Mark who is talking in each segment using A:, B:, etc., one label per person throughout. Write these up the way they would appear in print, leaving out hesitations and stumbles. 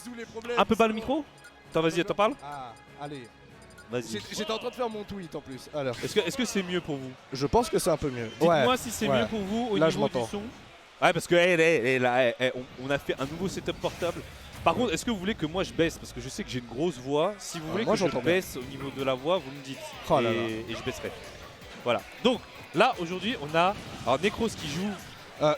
A: résout les problèmes.
B: Un peu bas le micro. Attends, vas-y, t'en parles.
A: Ah, allez.
B: Vas-y.
A: J'étais en train de faire mon tweet en plus. Alors,
B: Est-ce que c'est mieux pour vous?
A: je pense que c'est un peu mieux.
B: Dites-moi si c'est mieux pour vous au
A: Là, je
B: niveau du
A: m'entends.
B: son. Ouais, parce que là, on a fait un nouveau setup portable. Par contre, est-ce que vous voulez que moi je baisse? Parce que je sais que j'ai une grosse voix. Si vous voulez
A: moi,
B: que je
A: j'entends bien.
B: baisse au niveau de la voix, vous me dites.
A: Oh
B: et,
A: là là.
B: et je baisserai. Voilà. Donc là, aujourd'hui, on a alors Necros qui joue.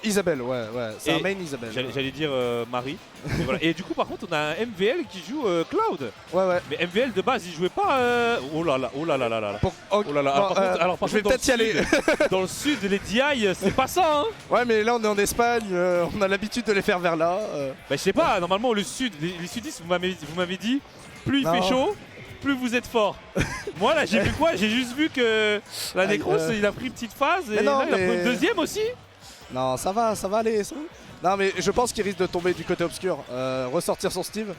A: Isabelle, ouais. C'est
B: Et
A: un main Isabelle.
B: J'allais dire Marie. Et, voilà. Et du coup, par contre, on a un MVL qui joue Cloud.
A: Ouais.
B: Mais MVL de base, il jouait pas. Oh là là.
A: Oh
B: là là. Alors, par
A: je vais
B: contre,
A: peut-être y aller.
B: Dans le sud, les DI, c'est pas ça, hein.
A: Ouais, mais là, on est en Espagne. On a l'habitude de les faire vers là.
B: Bah, je sais pas, normalement, le sud, les sudistes, vous m'avez dit, plus il
A: Non.
B: fait chaud, plus vous êtes fort. Moi, là, j'ai vu quoi? J'ai juste vu que la Necros, il a pris une petite phase et
A: Mais non,
B: là, il a pris
A: mais-
B: une deuxième aussi.
A: Non, ça va aller. Non, mais je pense qu'il risque de tomber du côté obscur. Ressortir son Steve.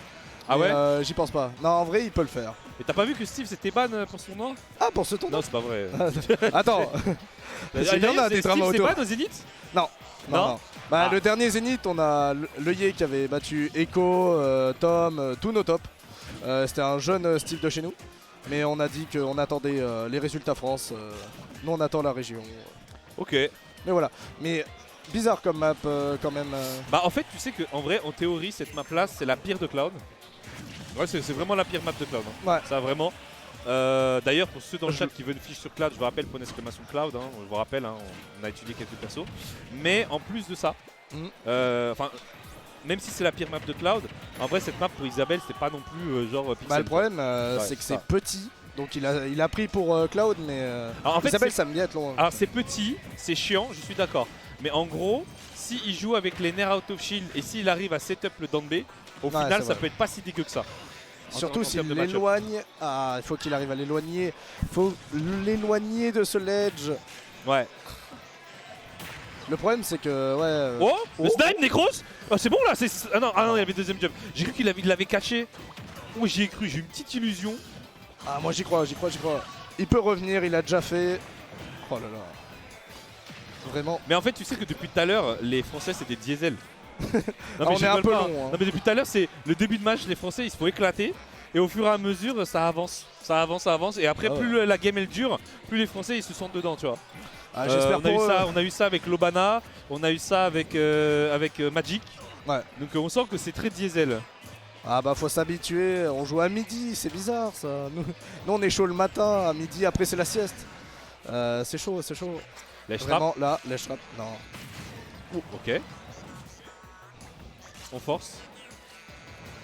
B: Ah
A: Mais,
B: ouais?
A: j'y pense pas. Non, en vrai, il peut le faire.
B: Et t'as pas vu que Steve s'était ban pour son nom?
A: Ah, pour ce tournoi.
B: Non, c'est pas vrai.
A: Attends. Il y en a
B: D'ailleurs,
A: des
B: Steve
A: dramas
B: s'est
A: autour.
B: ban au Zénith?
A: Non.
B: Non.
A: Bah,
B: Ah.
A: le dernier Zénith, on a le Yé qui avait battu Echo, Tom, tous nos tops. C'était un jeune Steve de chez nous. Mais on a dit qu'on attendait les résultats France. Nous, on attend la région.
B: Ok.
A: Mais voilà. Mais bizarre comme map quand même.
B: Bah, en fait, tu sais que en vrai, en théorie, cette map là, c'est la pire de Cloud. Ouais, c'est vraiment la pire map de Cloud. Hein.
A: Ouais.
B: Ça, vraiment. D'ailleurs, pour ceux dans le chat qui veulent une fiche sur Cloud, je vous rappelle, point d'exclamation Cloud. Hein, je vous rappelle, hein, on a étudié quelques persos. Mais en plus de ça,
A: Mhm.
B: enfin, même si c'est la pire map de Cloud, en vrai, cette map pour Isabelle, c'est pas non plus genre pixel.
A: Bah, le problème,
B: Ouais,
A: c'est que
B: ça.
A: c'est petit. Donc il a pris pour Cloud, mais
B: Alors, en fait,
A: Isabelle,
B: c'est-
A: ça me bien être long.
B: Alors c'est petit, c'est chiant, je suis d'accord. Mais en gros, s'il joue avec les nerfs out of shield et s'il arrive à setup le down B, au
A: Ouais,
B: final
A: c'est
B: ça
A: vrai.
B: peut être pas si dégueu que ça.
A: Surtout
B: en
A: s'il
B: termes de match-up.
A: l'éloigne. Ah, il faut qu'il arrive à l'éloigner. Il faut l'éloigner de ce ledge.
B: Ouais.
A: Le problème, c'est que, ouais.
B: Oh, le snipe Necros. Oh, c'est bon là, ah non, il y avait deuxième jump. J'ai cru il l'avait caché. Oh, j'y ai cru, j'ai eu une petite illusion.
A: Ah, moi j'y crois. Il peut revenir, il a déjà fait. Oh là là. Vraiment.
B: Mais en fait, tu sais que depuis tout à l'heure, les Français c'est des diesels. Non,
A: Ah, on
B: je
A: est un
B: rigole
A: peu
B: pas,
A: long,
B: hein.
A: hein.
B: Non mais depuis tout à l'heure, c'est le début de match, les Français ils se font éclater. Et au fur et à mesure, ça avance. Ça avance. Et après,
A: Ah ouais.
B: plus la game elle dure, plus les Français ils se sentent dedans, tu vois.
A: Ah, j'espère
B: on, a eu
A: pour eux.
B: ça, on a eu ça avec Lobana, on a eu ça avec, Magic.
A: Ouais.
B: Donc on sent que c'est très diesel.
A: Ah bah faut s'habituer, on joue à midi, c'est bizarre ça. Nous, on est chaud le matin, à midi, après c'est la sieste. C'est chaud.
B: La trap,
A: Vraiment, là, les trap, non.
B: ok. On force.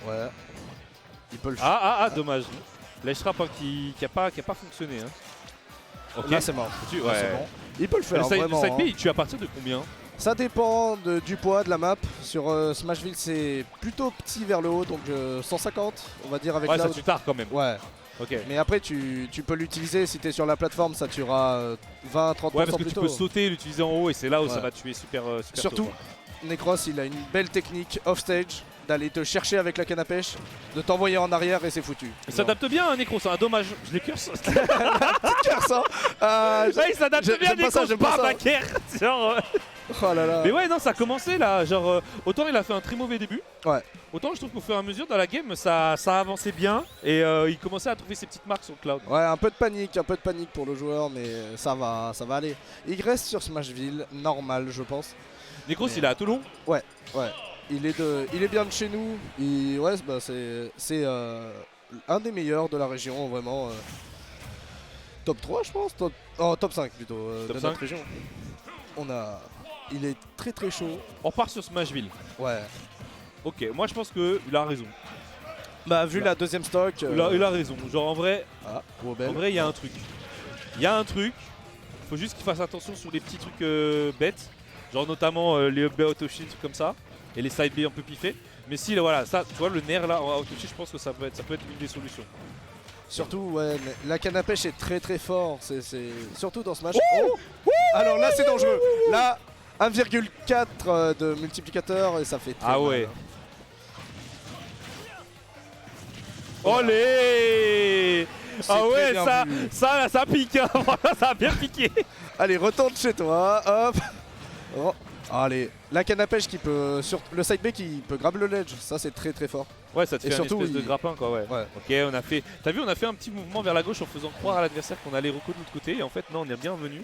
A: Ouais. Il peut le faire.
B: Ah, dommage. La trap hein, qui a pas fonctionné. Hein. Ok.
A: Là c'est mort.
B: Tu-
A: Là,
B: ouais.
A: c'est bon. Il peut le
B: Le
A: faire,
B: side,
A: vraiment.
B: le side B,
A: hein.
B: il tue à partir de combien?
A: Ça dépend du poids de la map. Sur Smashville, c'est plutôt petit vers le haut, donc 150, on va dire avec
B: Ouais, ça
A: Cloud.
B: tue tard quand même.
A: Ouais,
B: Ok.
A: mais après tu peux l'utiliser si tu es sur la plateforme, ça tuera 20-30%
B: Ouais, parce que
A: plus
B: tu
A: tôt.
B: peux sauter, l'utiliser en haut et c'est là où
A: Ouais.
B: ça va tuer super
A: Surtout,
B: tôt, quoi.
A: Necros, il a une belle technique off-stage d'aller te chercher avec la canne à pêche, de t'envoyer en arrière et c'est foutu.
B: Il s'adapte bien, hein, Necros, c'est un dommage. Je l'ai curse.
A: Cœur, ça.
B: Ouais, il s'adapte
A: J'aime
B: bien,
A: pas ça,
B: Necros,
A: j'aime pas
B: pas
A: ça.
B: Baker. Genre,
A: Oh là là.
B: Mais ouais, non, ça a commencé là. Genre, autant il a fait un très mauvais début.
A: Ouais.
B: Autant je trouve qu'au fur et à mesure dans la game, ça a avancé bien. Et il commençait à trouver ses petites marques sur le cloud.
A: Ouais, un peu de panique pour le joueur, mais ça va aller. Il reste sur Smashville, normal, je pense.
B: Necros,
A: Mais-
B: il est à Toulon.
A: Ouais. Il est bien de chez nous. Ouais, bah, c'est un des meilleurs de la région, vraiment. Top 3, je pense. Top 5 plutôt,
B: Top
A: de
B: 5.
A: notre région. Il est très très chaud.
B: On part sur Smashville.
A: Ouais.
B: Ok, moi je pense qu'il a raison.
A: Bah, vu la deuxième stock.
B: Il a raison. Genre en vrai,
A: Ah, Wobel.
B: il y a un truc. Il y a un truc. Faut juste qu'il fasse attention sur les petits trucs bêtes. Genre notamment les up B auto shield, trucs comme ça. Et les side B un peu piffés. Mais si, là, voilà, ça, tu vois, le nerf là en auto shield, je pense que ça peut être une des solutions.
A: Surtout, ouais, mais la canne à pêche est très très fort. C'est surtout dans ce match. Oh. Alors là, c'est dangereux. Là, 1,4 de multiplicateur et ça fait très
B: Ah
A: mal.
B: ouais. Olé!
A: C'est
B: Ah
A: très
B: ouais,
A: bien vu.
B: ça pique, hein. Voilà, ça a bien piqué.
A: Allez, retourne chez toi. Hop. Oh. Allez, la canne à pêche qui peut. Sur le side B qui peut grab le ledge. Ça, c'est très très fort.
B: Ouais, ça te
A: Et
B: fait
A: surtout,
B: un espèce de
A: il-
B: grappin quoi, ouais.
A: Ouais.
B: Ok, on a fait. T'as vu, on a fait un petit mouvement vers la gauche en faisant croire à l'adversaire qu'on allait reco de l'autre côté. Et en fait, non, on est bien revenu.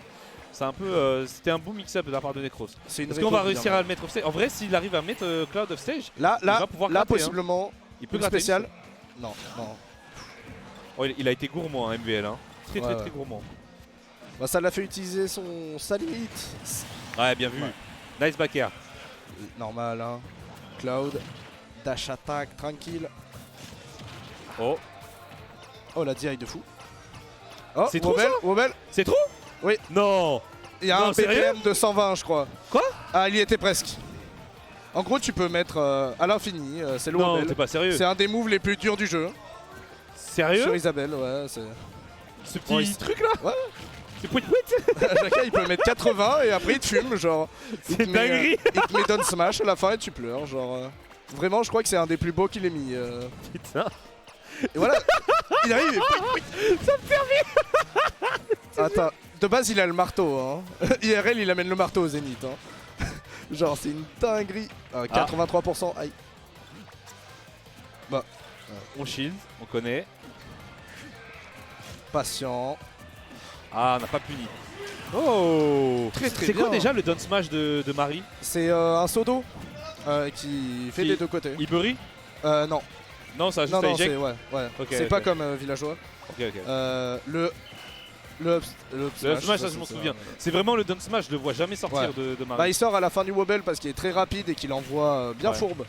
B: C'est un peu. C'était un beau mix-up de la part de Necros.
A: C'est une
B: Est-ce qu'on va
A: réponse,
B: réussir
A: bien.
B: à le mettre off stage? En vrai, s'il arrive à mettre Cloud off stage,
A: Là,
B: il va pouvoir gratter, hein.
A: possiblement,
B: il peut
A: une
B: gratter.
A: spéciale. Non, non.
B: Oh, il a été gourmand, hein, MVL. Hein. Très, très,
A: Ouais,
B: très gourmand.
A: Bah, ça l'a fait utiliser sa limite.
B: Ouais, bien vu.
A: Ouais.
B: Nice back air.
A: Normal, hein. Cloud, dash attack, tranquille.
B: Oh,
A: Oh, la DI de fou. Oh,
B: C'est trop,
A: Wobble,
B: ça
A: Wobble.
B: c'est trop?
A: Oui.
B: Non.
A: Il y a
B: Non,
A: un
B: sérieux
A: BPM de 120, je crois.
B: Quoi?
A: Ah, il y était presque. En gros, tu peux mettre à l'infini, c'est le
B: Non,
A: Wobble.
B: t'es pas sérieux.
A: C'est un des moves les plus durs du jeu.
B: Sérieux?
A: Sur Isabelle, ouais.
B: Ce petit
A: Oh, il-
B: truc là?
A: Ouais.
B: C'est pouit pouit.
A: Chacun, il peut mettre 80 et après, il te fume, genre. Il
B: C'est
A: te met,
B: dinguerie.
A: il te met down smash à la fin et tu pleures, genre. Vraiment, je crois que c'est un des plus beaux qu'il ait mis.
B: Putain.
A: Et voilà, il arrive. Ça me fait Attends, de base, il a le marteau. Hein. IRL, il amène le marteau au zénith. Hein. Genre, c'est une dinguerie. 83%. Aïe. Bah,
B: On shield, on connaît.
A: patient.
B: Ah, on n'a pas puni. Oh.
A: Très, très
B: C'est quoi
A: bien.
B: déjà le down smash de Marie?
A: C'est un Sodo qui fait
B: Qui-
A: des deux côtés.
B: Ibury?
A: Non,
B: Non, ça a juste
A: non,
B: à
A: non,
B: éject.
A: c'est ouais.
B: Ok,
A: c'est
B: ok.
A: pas comme Villageois.
B: Ok, ok.
A: Le up
B: Le up smash, ça, je m'en
A: c'est
B: souviens. C'est vraiment le down smash, je le vois jamais sortir
A: Ouais.
B: de
A: Bah,
B: Marie.
A: il sort à la fin du wobble parce qu'il est très rapide et qu'il envoie bien
B: Ouais.
A: fourbe.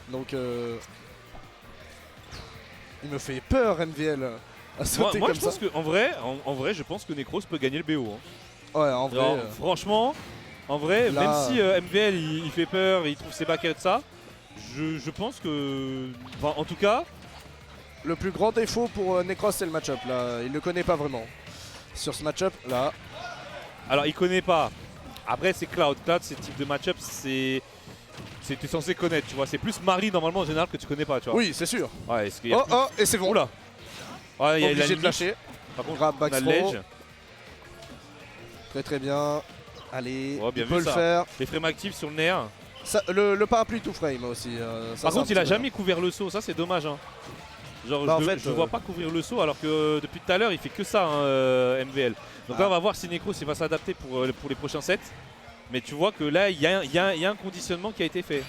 A: Donc il me fait peur MVL à
B: Moi,
A: sauter
B: moi,
A: comme
B: je
A: ça.
B: pense que en vrai, je pense que Necros peut gagner le BO. Hein.
A: Ouais, en vrai.
B: Genre, franchement, en vrai,
A: là-
B: même si MVL il fait peur, il trouve ses backers et tout ça, je pense que, enfin, en tout cas,
A: Le plus grand défaut pour Necros, c'est le match-up. Là, il le connaît pas vraiment. Sur ce match-up, là,
B: alors il connaît pas. Après c'est Cloud, c'est le type de match-up, t'es censé connaître, tu vois. C'est plus Marie normalement en général que tu connais pas, tu vois.
A: oui, c'est sûr.
B: Ouais, est-ce qu'il y a
A: Oh,
B: plus-
A: oh, et c'est bon.
B: Oula. Ouais, il y a la
A: Obligé de
B: limite.
A: lâcher.
B: Par contre,
A: Grab
B: on a
A: back
B: le
A: throw.
B: ledge.
A: Très très bien. Allez,
B: Oh, bien
A: il
B: vu
A: peut le
B: ça.
A: faire.
B: Les frames actifs sur le nerf.
A: Ça, le parapluie tout frame aussi. Ça,
B: Par
A: c'est un
B: contre, il a
A: petit peu
B: jamais couvert le saut, ça c'est dommage. Hein. Genre,
A: Bah, en
B: je
A: fait,
B: le vois pas couvrir le saut alors que depuis tout à l'heure il fait que ça, hein, MVL. Donc
A: Ah.
B: là, on va voir si Necros il va s'adapter pour les prochains sets. Mais tu vois que là, il y a un conditionnement qui a été fait.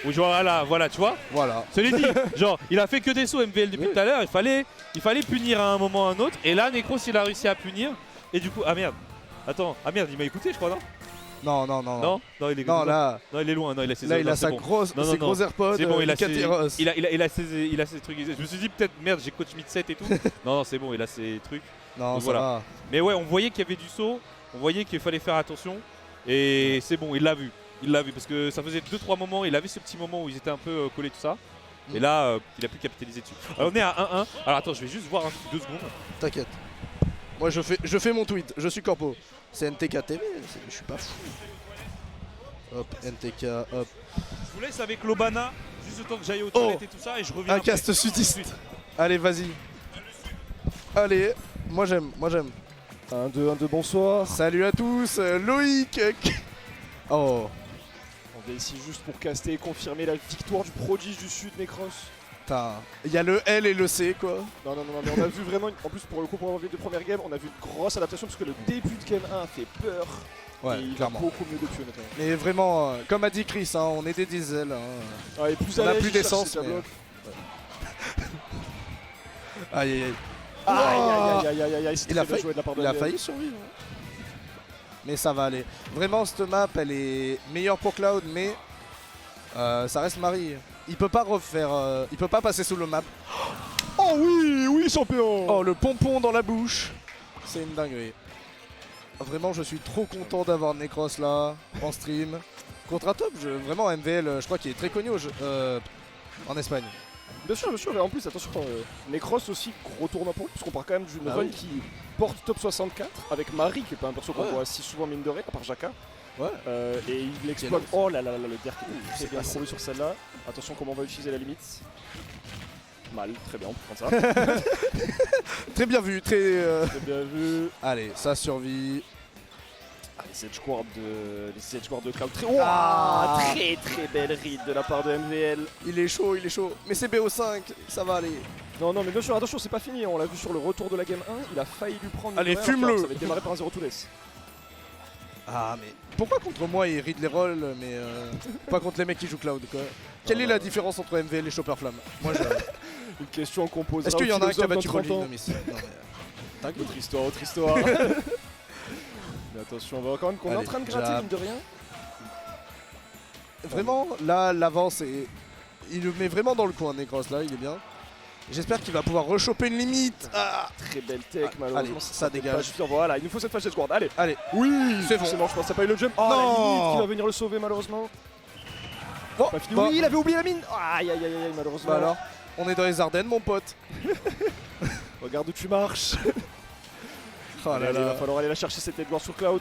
B: Ou genre, voilà, tu vois.
A: Voilà.
B: Je te l'ai dit, genre, il a fait que des sauts MVL depuis
A: Oui.
B: tout à l'heure. Il fallait punir à un moment ou à un autre. Et là, Necros il a réussi à punir. Et du coup, ah merde. Attends, ah merde, il m'a écouté, je crois, non?
A: Non, non, non.
B: Non, il est
A: Non, là,
B: non, il est loin. Non, il a ses
A: là il
B: non,
A: a
B: c'est
A: sa
B: bon.
A: grosse,
B: Non, non,
A: ses
B: non.
A: gros AirPods.
B: C'est bon, il a ses,
A: Kateros.
B: il a ses trucs. Je me suis dit peut-être merde, j'ai coach mid-set et tout. non, c'est bon, il a ses trucs.
A: Non,
B: Donc
A: ça
B: voilà.
A: va.
B: Mais ouais, on voyait qu'il y avait du saut, on voyait qu'il fallait faire attention. Et c'est bon, il l'a vu. Il l'a vu parce que ça faisait 2-3 moments, il avait ce petit moment où ils étaient un peu collés tout ça. Et là, il a pu capitaliser dessus. Alors on est à 1-1. Alors attends, je vais juste voir un truc 2 secondes.
A: T'inquiète. Moi je fais mon tweet, je suis corpo. C'est NTK TV, je suis pas fou. Hop, NTK, hop.
B: Je vous laisse avec Lobana, juste le temps que j'aille aux toilettes et tout ça, et je reviens.
A: Un
B: après.
A: cast sudiste. Allez, vas-y. Allez, moi j'aime, moi j'aime.
C: 1, 2, 1, 2, bonsoir.
A: Salut à tous, Loïc. Oh,
C: On est ici juste pour caster et confirmer la victoire du prodige du Sud, Necros.
A: putain. Il y a le L et le C quoi.
C: Non, non, non, non, mais on a vu vraiment, en plus pour le coup, pour avoir vu de première game, on a vu une grosse adaptation parce que le début de game 1 a fait peur.
A: Ouais,
C: et il va
A: clairement.
C: beaucoup mieux depuis, honnêtement.
A: Mais vraiment, comme a dit Chris, hein, on est des diesels. Hein.
C: Ah, et plus
A: On
C: à
A: a
C: l'aise,
A: plus
C: il cherche
A: d'essence,
C: ses
A: mais-
C: tableaux.
A: Aïe aïe aïe.
C: Aïe,
A: Oh,
C: aïe, aïe, aïe, aïe, aïe, c'est
A: Il a
C: très bien
A: failli-
C: joué de la part de
A: Il a
C: MVL.
A: failli survivre. Mais ça va aller. Vraiment, cette map, elle est meilleure pour Cloud, mais ça reste Marie. Il peut pas refaire, il peut pas passer sous le map.
C: Oh oui, oui, champion.
A: Oh, le pompon dans la bouche. C'est une dinguerie. Vraiment, je suis trop content d'avoir Necros là, en stream. Contre un top, vraiment MVL, je crois qu'il est très connu en Espagne.
C: Bien sûr, et en plus, attention, Necros aussi, gros tournoi pour lui, puisqu'on part quand même d'une
A: Ah
C: run
A: oui.
C: qui porte top 64 avec Marie, qui est pas un perso qu'on
A: Ouais.
C: voit si souvent mine de rien, à part Jaka.
A: Ouais.
C: Et il exploite.
A: lance.
C: Oh là là là, le derrière qui est
A: c'est
C: très bien
A: passé.
C: trouvé sur celle-là. Attention comment on va utiliser la limite. Mal, très bien, on peut prendre ça.
A: Très bien vu, très.
C: Très bien vu.
A: Allez, ça survit.
C: Allez, les edge guards de Cloud. Très très belle read de la part de MVL.
A: Il est chaud, mais c'est BO5, ça va aller.
C: Non, mais bien sûr, attention, c'est pas fini. On l'a vu sur le retour de la game 1, il a failli lui prendre.
A: Allez,
C: une
A: fume-le.
C: Ça va démarrer par un 0 to death.
A: Ah, mais pourquoi contre moi il read les rolls, mais pas contre les mecs qui jouent Cloud quoi. Quelle est la différence entre MVL et Chopper Flamme? Moi,
C: Une question qu'on pose.
A: est-ce qu'il y en a un qui a battu
C: Bolin
A: Bolin ici? Non, mais...
C: Autre histoire. Mais attention, on va quand même qu'on est en
A: Allez,
C: train de gratter,
A: jab.
C: mine de rien.
A: Vraiment, là, l'avance est... Il le met vraiment dans le coin, Necros, là, il est bien. J'espère qu'il va pouvoir rechoper une limite. Ah,
C: Très belle tech, malheureusement.
A: allez, ça dégage.
C: Pas suffire. Voilà, il nous faut cette phase de guard. Allez.
A: Oui, c'est bon.
C: C'est bon, je pense que ça n'a pas eu le jump. Oh,
A: Non.
C: la limite qui va venir le sauver, malheureusement.
A: Bon,
C: Pas fini.
A: bah,
C: Oui, il avait oublié la mine. Aïe, malheureusement.
A: bah alors, on est dans les Ardennes, mon pote.
C: Regarde où tu marches.
A: Oh
C: Allez,
A: là
C: il va
A: là.
C: falloir aller la chercher cette edge guard sur Cloud.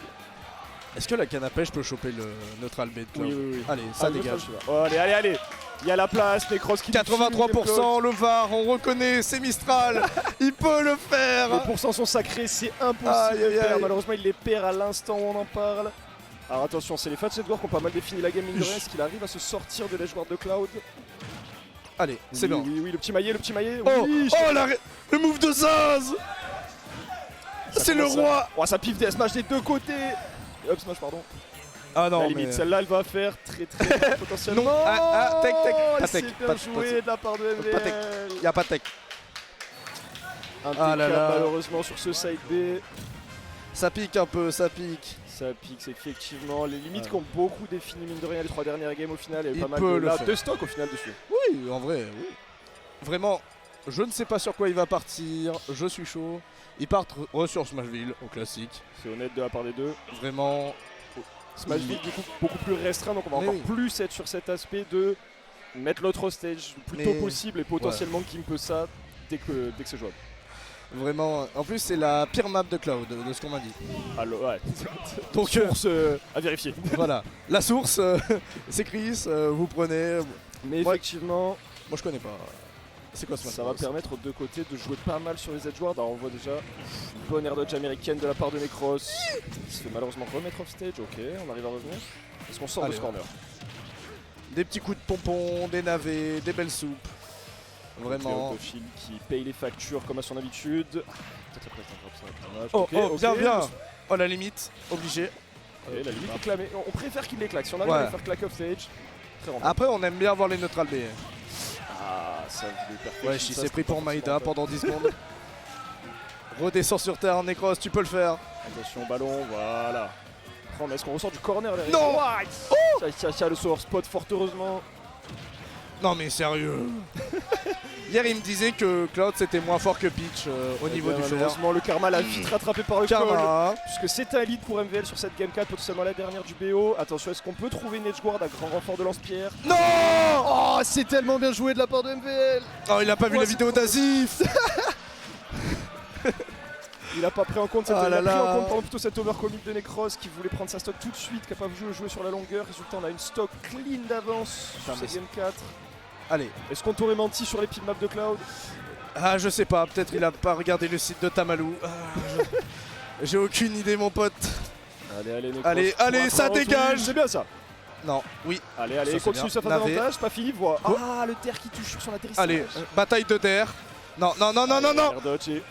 A: Est-ce que la canne à pêche peut choper le neutral bait de Cloud?
C: Oui.
A: Allez, ça
C: Ah,
A: dégage.
C: Oh, allez. Il y a la place, Necros qui
A: 83%, le VAR, on reconnaît, c'est Mistral. Il peut le
C: Les
A: faire.
C: pourcents sont sacrés, c'est impossible
A: Aïe,
C: de
A: aïe,
C: perdre.
A: aïe.
C: Malheureusement, il les perd à l'instant où on en parle. Alors attention, c'est les Fat Guard qui ont pas mal défini la game, mine de rien. Est-ce qu'il arrive à se sortir de l'edge guard de Cloud?
A: Allez, c'est bon.
C: Oui, le petit maillet.
A: Oh,
C: Oui,
A: le move de Zaz. C'est le roi.
C: Oh, ça pif des smash des deux côtés. Up smash, pardon.
A: Ah non,
C: La limite,
A: mais...
C: celle-là, elle va faire très mal potentiellement.
A: Non. Ah, tech, pas
C: C'est
A: tech,
C: bien
A: pas de-
C: joué de la part de
A: Pas tech.
C: MVL.
A: Y a pas de tech.
C: Impeccable,
A: là là.
C: malheureusement sur ce side B.
A: Ça pique un peu, ça pique.
C: Ça pique, c'est effectivement les limites
A: Ouais.
C: qui ont beaucoup défini, mine de rien, les 3 dernières games au final. Il y a eu
A: Il
C: pas mal
A: peut
C: de,
A: le
C: là,
A: faire.
C: de stock au final dessus.
A: Oui, en vrai, oui. Vraiment, je ne sais pas sur quoi il va partir. Je suis chaud. Ils partent sur Smashville, au classique.
C: C'est honnête de la part des deux.
A: Vraiment.
C: Smashville du coup beaucoup plus restreint, donc on va
A: Mais
C: encore
A: oui.
C: plus être sur cet aspect de mettre l'autre stage le plus tôt
A: Mais-
C: possible et potentiellement Kim peut ça dès que c'est jouable.
A: Vraiment. En plus, c'est la pire map de Cloud, de ce qu'on m'a dit.
C: Alors ouais.
A: Donc,
C: Source à vérifier.
A: voilà. La source, c'est Chris. Vous prenez.
C: Mais
A: Ouais.
C: effectivement,
A: Moi, je connais pas. C'est quoi ce
C: ça va permettre aux deux côtés de jouer pas mal sur les edge guards. Alors on voit déjà une bonne air dodge américaine de la part de Necros. Il se fait malheureusement remettre off stage. Ok, on arrive à revenir. Est-ce qu'on sort de
A: Allez,
C: ce corner?
A: Des petits coups de pompon, des navets, des belles soupes. Vraiment.
C: Autofield qui paye les factures comme à son habitude. Peut-être après un drop, ça va être dommage.
A: Oh,
C: Ok,
A: oh,
C: ok.
A: bien. Oh, la limite, obligé.
C: Ok, la limite est clamée. On préfère qu'il les claque. Si on arrive
A: Ouais.
C: à les faire claquer off stage, très rentable.
A: Après, on aime bien voir les neutral B.
C: Ah, ça voulait perfection.
A: Ouais, il s'est pris pour Maïda pendant 10 secondes. Redescends sur terre, Necros, tu peux le faire.
C: Attention, ballon, voilà. Après, est-ce qu'on ressort du corner derrière?
A: Non.
C: Ça, le sauveur spot, fort heureusement.
A: Non mais sérieux. Hier il me disait que Cloud c'était moins fort que Peach au niveau du fer.
C: Malheureusement, le karma l'a vite rattrapé par le call.
A: Karma.
C: Puisque c'est un lead pour MVL sur cette game 4, potentiellement la dernière du BO. Attention, est-ce qu'on peut trouver une edge guard à grand renfort de lance-pierre?
A: Non.
C: Oh, c'est tellement bien joué de la part de MVL.
A: Oh il a pas vu
C: Ouais,
A: la
C: c'est
A: vidéo
C: trop-
A: d'Azif.
C: Il a pas pris en compte cette,
A: Ah
C: il a
A: là
C: pris en
A: là.
C: compte pardon, plutôt cette overcommit de Necros qui voulait prendre sa stock tout de suite, capable de jouer sur la longueur. Résultat, on a une stock clean d'avance sur
A: Putain, mais
C: cette game 4.
A: Allez.
C: Est-ce qu'on t'aurait menti sur les pin maps de Cloud?
A: Ah je sais pas, peut-être il a pas regardé le site de Tamalou. J'ai aucune idée mon pote.
C: Allez, Necros.
A: Allez,
C: pour
A: allez,
C: un
A: ça
C: retour.
A: dégage.
C: C'est bien ça.
A: Non, oui.
C: Allez,
A: Ça, c'est
C: continue
A: bien.
C: sa phase
A: Navet.
C: d'avantage. Pas fini, voit.
A: Oh.
C: Ah, le terre qui touche sur son atterrissage.
A: Allez, bataille de terre. Non, non, non, non, non, non.
C: Air dodge et-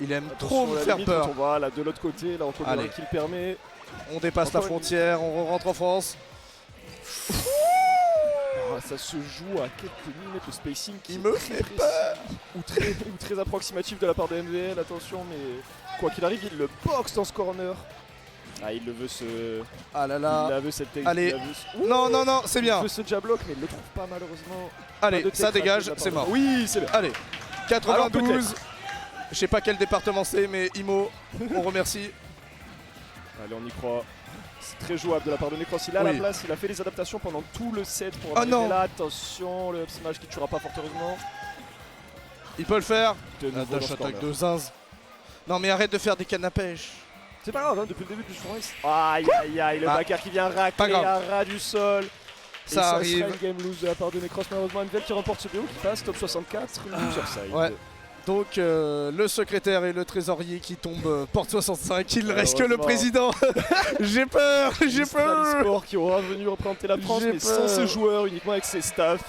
A: Il aime
C: Attention,
A: trop me
C: la
A: faire
C: limite,
A: peur.
C: On voit là de l'autre côté, là on connaît
A: Allez.
C: qui le permet.
A: On dépasse la
C: Encore une-
A: frontière, on rentre en France.
C: Ah, ça se joue à quelques millimètres le spacing qui
A: Il
C: est
A: me
C: très
A: fait
C: précis
A: peur.
C: ou très approximatif de la part de MVL. Attention, mais quoi qu'il arrive, il le boxe dans ce corner. Ah, il le veut ce.
A: Ah là
C: Il
A: là.
C: la veut cette technique.
A: Allez.
C: il la veut ce-
A: Non, non, non, c'est
C: Il
A: bien.
C: veut ce jab lock, mais il le trouve pas malheureusement.
A: Allez,
C: Pas de
A: ça
C: tech
A: dégage,
C: raté de la part
A: c'est
C: de-
A: mort.
C: Oui, c'est bien.
A: Allez,
C: Alors,
A: 92. Je sais pas quel département c'est, mais Imo, on remercie.
C: Allez, on y croit. C'est très jouable de la part de Necros. Il a
A: Oui.
C: la place, il a fait les adaptations pendant tout le set pour
A: Oh
C: arriver
A: non.
C: là. Attention, le up smash qui tuera pas fort heureusement.
A: Il peut le faire.
C: De
A: La
C: nouveau dans
A: dash
C: ce
A: attack
C: corner.
A: de zinz. Non mais arrête de faire des cannes à pêche.
C: C'est pas grave, hein, depuis le début du tournoi. Aïe aïe aïe, le
A: Ah.
C: backer qui vient
A: Pas
C: racler
A: grave.
C: à ras du sol. Et
A: Ça
C: ça
A: arrive.
C: sera une game lose de la part de Necros. Malheureusement, MVL qui remporte ce BO qui passe top 64, loser side.
A: Ouais. Donc le secrétaire et le trésorier qui tombent porte 65, il ne reste que le
C: Malheureusement.
A: président. J'ai peur, j'ai peur.
C: Sport qui aura venu représenter la France,
A: J'ai
C: mais sans
A: peur.
C: ses joueurs, uniquement avec ses staffs.